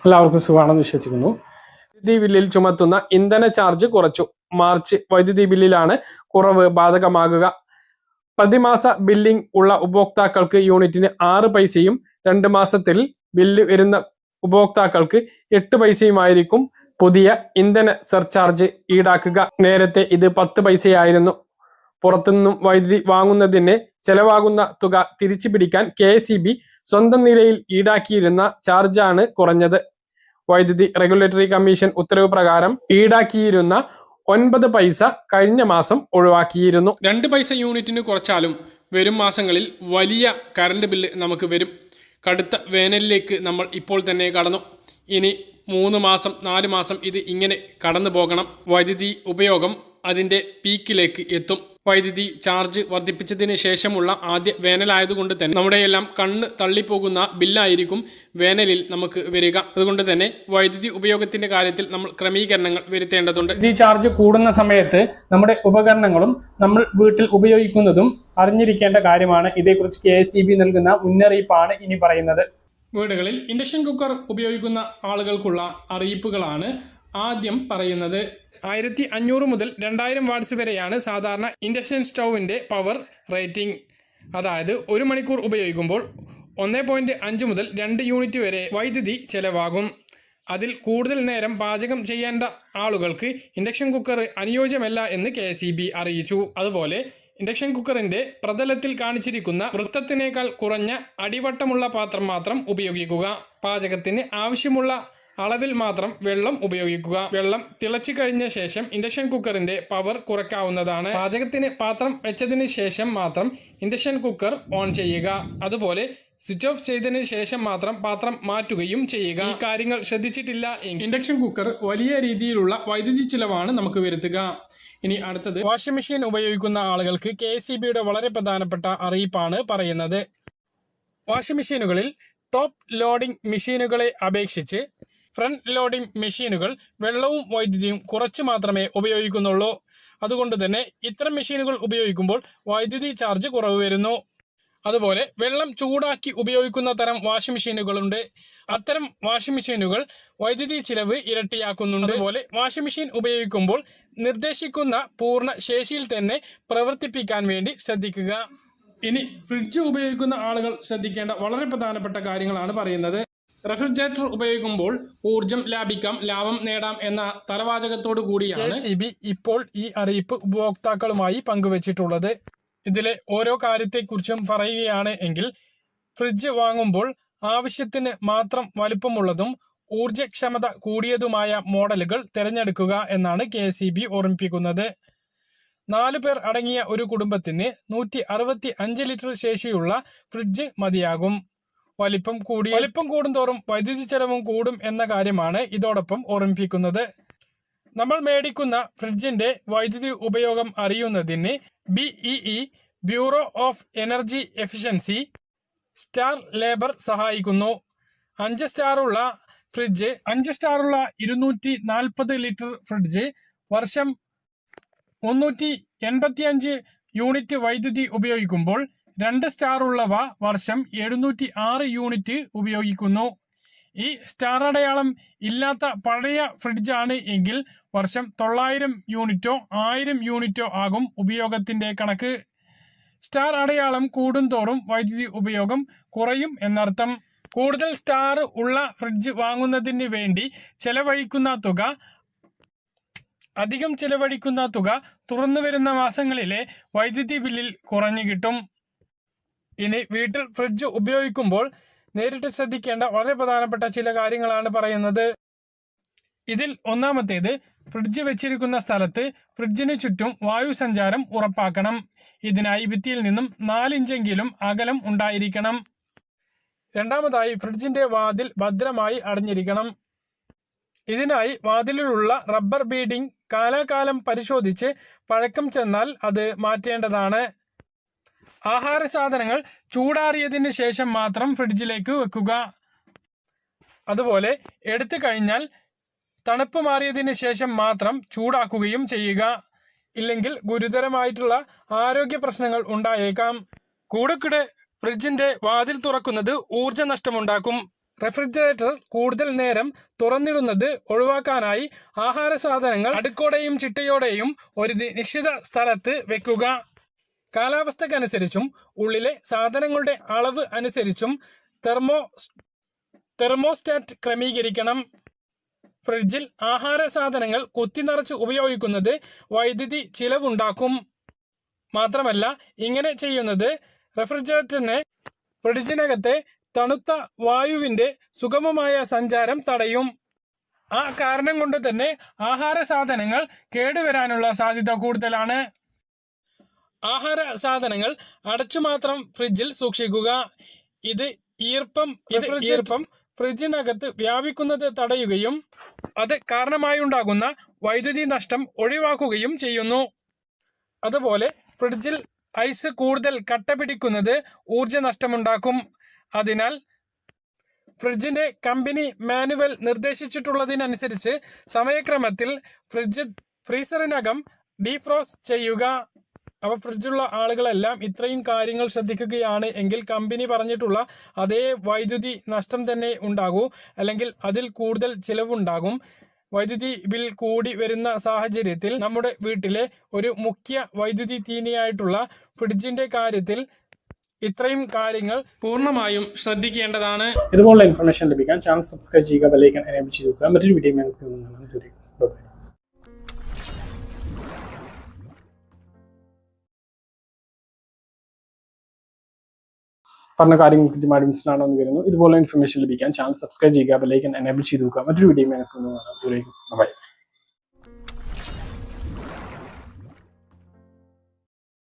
എല്ലാവർക്കും സുഖമാണെന്ന് വിശ്വസിക്കുന്നു. വൈദ്യുതി ബില്ലിൽ ചുമത്തുന്ന ഇന്ധന ചാർജ് കുറച്ചു. മാർച്ച് വൈദ്യുതി ബില്ലിലാണ് കുറവ് ബാധകമാകുക. പ്രതിമാസ ബില്ലിംഗ് ഉള്ള ഉപഭോക്താക്കൾക്ക് യൂണിറ്റിന് 6 പൈസയും 2 മാസത്തിൽ ബില്ല് വരുന്ന ഉപഭോക്താക്കൾക്ക് 8 പൈസയുമായിരിക്കും പുതിയ ഇന്ധന സർചാർജ് ഈടാക്കുക. നേരത്തെ ഇത് 10 പൈസയായിരുന്നു. പുറത്തുനിന്നും വൈദ്യുതി വാങ്ങുന്നതിന് ചെലവാകുന്ന തുക തിരിച്ചു പിടിക്കാൻ KSEB സ്വന്തം നിലയിൽ ഈടാക്കിയിരുന്ന ചാർജാണ് കുറഞ്ഞത്. വൈദ്യുതി റെഗുലേറ്ററി കമ്മീഷൻ ഉത്തരവ് പ്രകാരം ഈടാക്കിയിരുന്ന 9 പൈസ കഴിഞ്ഞ മാസം ഒഴിവാക്കിയിരുന്നു. 2 പൈസ യൂണിറ്റിന് കുറച്ചാലും വരും മാസങ്ങളിൽ വലിയ കറണ്ട് ബില്ല് നമുക്ക് വരും. കടുത്ത വേനലിലേക്ക് നമ്മൾ ഇപ്പോൾ തന്നെ കടന്നു. ഇനി 3 മാസം 4 മാസം ഇത് ഇങ്ങനെ കടന്നു പോകണം. വൈദ്യുതി ഉപയോഗം അതിൻ്റെ പീക്കിലേക്ക് എത്തും. വൈദ്യുതി ചാർജ് വർദ്ധിപ്പിച്ചതിന് ശേഷമുള്ള ആദ്യ വേനലായതുകൊണ്ട് തന്നെ നമ്മുടെയെല്ലാം കണ്ണ് തള്ളിപ്പോകുന്ന ബില്ലായിരിക്കും വേനലിൽ നമുക്ക് വരിക. അതുകൊണ്ട് തന്നെ വൈദ്യുതി ഉപയോഗത്തിന്റെ കാര്യത്തിൽ നമ്മൾ ക്രമീകരണങ്ങൾ വരുത്തേണ്ടതുണ്ട്. വൈദ്യുതി ചാർജ് കൂടുന്ന സമയത്ത് നമ്മുടെ ഉപകരണങ്ങളും നമ്മൾ വീട്ടിൽ ഉപയോഗിക്കുന്നതും അറിഞ്ഞിരിക്കേണ്ട കാര്യമാണ്. ഇതേക്കുറിച്ച് KSEB നൽകുന്ന മുന്നറിയിപ്പാണ് ഇനി പറയുന്നത്. വീടുകളിൽ ഇൻഡക്ഷൻ കുക്കർ ഉപയോഗിക്കുന്ന ആളുകൾക്കുള്ള അറിയിപ്പുകളാണ് ആദ്യം പറയുന്നത്. 1500 മുതൽ 2000 വാട്ട്സ് വരെയാണ് സാധാരണ ഇൻഡക്ഷൻ സ്റ്റൗവിൻ്റെ പവർ റേറ്റിംഗ്. അതായത് 1 മണിക്കൂർ ഉപയോഗിക്കുമ്പോൾ 1.5 മുതൽ 2 യൂണിറ്റ് വരെ വൈദ്യുതി ചെലവാകും. അതിൽ കൂടുതൽ നേരം പാചകം ചെയ്യേണ്ട ആളുകൾക്ക് ഇൻഡക്ഷൻ കുക്കർ അനുയോജ്യമല്ല എന്ന് KSEB അറിയിച്ചു. അതുപോലെ ഇൻഡക്ഷൻ കുക്കറിന്റെ പ്രതലത്തിൽ കാണിച്ചിരിക്കുന്ന വൃത്തത്തിനേക്കാൾ കുറഞ്ഞ അടിവട്ടമുള്ള പാത്രം മാത്രം ഉപയോഗിക്കുക. പാചകത്തിന് ആവശ്യമുള്ള അളവിൽ മാത്രം വെള്ളം ഉപയോഗിക്കുക. വെള്ളം തിളച്ചു കഴിഞ്ഞ ശേഷം ഇൻഡക്ഷൻ കുക്കറിന്റെ പവർ കുറയ്ക്കാവുന്നതാണ്. പാചകത്തിന് പാത്രം വെച്ചതിന് ശേഷം മാത്രം ഇൻഡക്ഷൻ കുക്കർ ഓൺ ചെയ്യുക. അതുപോലെ സ്വിച്ച് ഓഫ് ചെയ്തതിന് ശേഷം മാത്രം പാത്രം മാറ്റുകയും ചെയ്യുക. ഈ കാര്യങ്ങൾ ശ്രദ്ധിച്ചിട്ടില്ല എങ്കിൽ ഇൻഡക്ഷൻ കുക്കർ വലിയ രീതിയിലുള്ള വൈദ്യുതി ചിലവാണ് നമുക്ക് വരുത്തുക. ഇനി അടുത്തത് വാഷിംഗ് മെഷീൻ ഉപയോഗിക്കുന്ന ആളുകൾക്ക് KSEBയുടെ വളരെ പ്രധാനപ്പെട്ട അറിയിപ്പാണ് പറയുന്നത്. വാഷിംഗ് മെഷീനുകളിൽ ടോപ്പ് ലോഡിംഗ് മെഷീനുകളെ അപേക്ഷിച്ച് ഫ്രണ്ട് ലോഡിംഗ് മെഷീനുകൾ വെള്ളവും വൈദ്യുതിയും കുറച്ച് മാത്രമേ ഉപയോഗിക്കുന്നുള്ളൂ. അതുകൊണ്ട് തന്നെ ഇത്തരം മെഷീനുകൾ ഉപയോഗിക്കുമ്പോൾ വൈദ്യുതി ചാർജ് കുറവ് വരുന്നു. അതുപോലെ വെള്ളം ചൂടാക്കി ഉപയോഗിക്കുന്ന തരം വാഷിംഗ് മെഷീനുകളുണ്ട്. അത്തരം വാഷിംഗ് മെഷീനുകൾ വൈദ്യുതി ചിലവ് ഇരട്ടിയാക്കുന്നുണ്ട്. അതുപോലെ വാഷിംഗ് മെഷീൻ ഉപയോഗിക്കുമ്പോൾ നിർദ്ദേശിക്കുന്ന പൂർണ്ണ ശേഷിയിൽ തന്നെ പ്രവർത്തിപ്പിക്കാൻ വേണ്ടി ശ്രദ്ധിക്കുക. ഇനി ഫ്രിഡ്ജ് ഉപയോഗിക്കുന്ന ആളുകൾ ശ്രദ്ധിക്കേണ്ട വളരെ പ്രധാനപ്പെട്ട കാര്യങ്ങളാണ് പറയുന്നത്. റെഫ്രിജറേറ്റർ ഉപയോഗിക്കുമ്പോൾ ഊർജം ലാഭിക്കാം, ലാഭം നേടാം എന്ന തലവാചകത്തോടു കൂടിയാണ് KSEB ഇപ്പോൾ ഈ അറിയിപ്പ് ഉപഭോക്താക്കളുമായി പങ്കുവച്ചിട്ടുള്ളത്. ഇതിലെ ഓരോ കാര്യത്തെക്കുറിച്ചും പറയുകയാണ് എങ്കിൽ ഫ്രിഡ്ജ് വാങ്ങുമ്പോൾ ആവശ്യത്തിന് മാത്രം വലുപ്പമുള്ളതും ഊർജ്ജക്ഷമത കൂടിയതുമായ മോഡലുകൾ തിരഞ്ഞെടുക്കുക എന്നാണ് KSEB ഓർമ്മിപ്പിക്കുന്നത്. 4 പേർ അടങ്ങിയ ഒരു കുടുംബത്തിന് 165 ലിറ്റർ ശേഷിയുള്ള ഫ്രിഡ്ജ് മതിയാകും. വലിപ്പം കൂടുന്തോറും വൈദ്യുതി ചെലവും കൂടും എന്ന കാര്യമാണ് ഇതോടൊപ്പം ഓർമ്മിപ്പിക്കുന്നത്. നമ്മൾ മേടിക്കുന്ന ഫ്രിഡ്ജിന്റെ വൈദ്യുതി ഉപയോഗം അറിയുന്നതിന് BEE bureau of energy efficiency star labour സഹായിക്കുന്നു. 5 സ്റ്റാറുള്ള 240 ലിറ്റർ ഫ്രിഡ്ജ് വർഷം 385 യൂണിറ്റ് വൈദ്യുതി ഉപയോഗിക്കുമ്പോൾ 2 സ്റ്റാറുള്ളവ വർഷം 706 യൂണിറ്റ് ഉപയോഗിക്കുന്നു. ഈ സ്റ്റാർ അടയാളം ഇല്ലാത്ത പഴയ ഫ്രിഡ്ജാണ് എങ്കിൽ വർഷം 900 യൂണിറ്റോ 1000 യൂണിറ്റോ ആകും ഉപയോഗത്തിന്റെ കണക്ക്. സ്റ്റാർ അടയാളം കൂടുന്തോറും വൈദ്യുതി ഉപയോഗം കുറയും എന്നർത്ഥം. കൂടുതൽ സ്റ്റാർ ഉള്ള ഫ്രിഡ്ജ് വാങ്ങുന്നതിന് വേണ്ടി അധികം ചെലവഴിക്കുന്ന തുക തുറന്നു വരുന്ന മാസങ്ങളിലെ വൈദ്യുതി ബില്ലിൽ കുറഞ്ഞു കിട്ടും. ഇനി വീട്ടിൽ ഫ്രിഡ്ജ് ഉപയോഗിക്കുമ്പോൾ നേരിട്ട് ശ്രദ്ധിക്കേണ്ട വളരെ പ്രധാനപ്പെട്ട ചില കാര്യങ്ങളാണ് പറയുന്നത്. ഇതിൽ ഒന്നാമത്തേത് ഫ്രിഡ്ജ് വെച്ചിരിക്കുന്ന സ്ഥലത്ത് ഫ്രിഡ്ജിന് ചുറ്റും വായു സഞ്ചാരം ഉറപ്പാക്കണം. ഇതിനായി ഭിത്തിയിൽ നിന്നും 4 ഇഞ്ചെങ്കിലും അകലം ഉണ്ടായിരിക്കണം. രണ്ടാമതായി ഫ്രിഡ്ജിന്റെ വാതിൽ ഭദ്രമായി അടഞ്ഞിരിക്കണം. ഇതിനായി വാതിലിലുള്ള റബ്ബർ ബീഡിംഗ് കാലാകാലം പരിശോധിച്ച് പഴക്കം ചെന്നാൽ അത് മാറ്റേണ്ടതാണ്. ആഹാര സാധനങ്ങൾ ചൂടാറിയതിന് ശേഷം മാത്രം ഫ്രിഡ്ജിലേക്ക് വെക്കുക. അതുപോലെ എടുത്തു കഴിഞ്ഞാൽ തണുപ്പ് മാറിയതിന് ശേഷം മാത്രം ചൂടാക്കുകയും ചെയ്യുക. ഇല്ലെങ്കിൽ ഗുരുതരമായിട്ടുള്ള ആരോഗ്യ പ്രശ്നങ്ങൾ ഉണ്ടായേക്കാം. കൂടെക്കൂടെ ഫ്രിഡ്ജിന്റെ വാതിൽ തുറക്കുന്നത് ഊർജ്ജ നഷ്ടമുണ്ടാക്കും. റെഫ്രിജറേറ്റർ കൂടുതൽ നേരം തുറന്നിടുന്നത് ഒഴിവാക്കാനായി ആഹാര സാധനങ്ങൾ അടുക്കോടെയും ചിട്ടയോടെയും ഒരു നിശ്ചിത സ്ഥലത്ത് വെക്കുക. കാലാവസ്ഥക്കനുസരിച്ചും ഉള്ളിലെ സാധനങ്ങളുടെ അളവ് അനുസരിച്ചും തെർമോസ്റ്റാറ്റ് ക്രമീകരിക്കണം. ഫ്രിഡ്ജിൽ ആഹാര സാധനങ്ങൾ കുത്തിനിറച്ച് ഉപയോഗിക്കുന്നത് വൈദ്യുതി ചിലവുണ്ടാക്കും. മാത്രമല്ല, ഇങ്ങനെ ചെയ്യുന്നത് റെഫ്രിജറേറ്ററിനെ ഫ്രിഡ്ജിനകത്തെ തണുത്ത വായുവിന്റെ സുഗമമായ സഞ്ചാരം തടയും. ആ കാരണം കൊണ്ട് തന്നെ ആഹാര സാധനങ്ങൾ കേടുവരാനുള്ള സാധ്യത കൂടുതലാണ്. ആഹാര സാധനങ്ങൾ അടച്ചു മാത്രം ഫ്രിഡ്ജിൽ സൂക്ഷിക്കുക. ഇത് ഈർപ്പം ഫ്രിഡ്ജിനകത്ത് വ്യാപിക്കുന്നത് തടയുകയും അത് കാരണമായുണ്ടാകുന്ന വൈദ്യുതി നഷ്ടം ഒഴിവാക്കുകയും ചെയ്യുന്നു. അതുപോലെ ഫ്രിഡ്ജിൽ ഐസ് കൂടുതൽ കട്ട പിടിക്കുന്നത് ഊർജ നഷ്ടമുണ്ടാക്കും. അതിനാൽ ഫ്രിഡ്ജിന്റെ കമ്പനി മാനുവൽ നിർദ്ദേശിച്ചിട്ടുള്ളതിനനുസരിച്ച് സമയക്രമത്തിൽ ഫ്രീസറിനകം ഡീഫ്രോസ്റ്റ് ചെയ്യുക. അപ്പോൾ ഫ്രിഡ്ജുള്ള ആളുകളെല്ലാം ഇത്രയും കാര്യങ്ങൾ ശ്രദ്ധിക്കുകയാണ് എങ്കിൽ കമ്പനി പറഞ്ഞിട്ടുള്ള അതേ വൈദ്യുതി നഷ്ടം തന്നെ ഉണ്ടാകൂ, അല്ലെങ്കിൽ അതിൽ കൂടുതൽ ചിലവുണ്ടാകും. വൈദ്യുതി ബിൽ കൂടി വരുന്ന സാഹചര്യത്തിൽ നമ്മുടെ വീട്ടിലെ ഒരു മുഖ്യ വൈദ്യുതി തീനിയായിട്ടുള്ള ഫ്രിഡ്ജിന്റെ കാര്യത്തിൽ ഇത്രയും കാര്യങ്ങൾ പൂർണ്ണമായും ശ്രദ്ധിക്കേണ്ടതാണ്. ഇതുപോലുള്ള ഇൻഫർമേഷൻ ലഭിക്കാൻ ചാനൽ സബ്സ്ക്രൈബ് ചെയ്യുക, ബെല്ലൈക്കൺ എനേബിൾ ചെയ്ത് വെക്കുക. മറ്റൊരു വീഡിയോ പറഞ്ഞ കാര്യങ്ങൾ കൃത്യമായിട്ട് മനസ്സിലാണെന്ന് കരുതുന്നു. ഇതുപോലെ ഇൻഫർമേഷൻ ലഭിക്കാൻ ചാനൽ സബ്സ്ക്രൈബ് ചെയ്യുക, ബെല്ലൈക്കൺ എനേബിൾ ചെയ്ത് വെക്കുക. മറ്റൊരു വീഡിയോ ബൈ.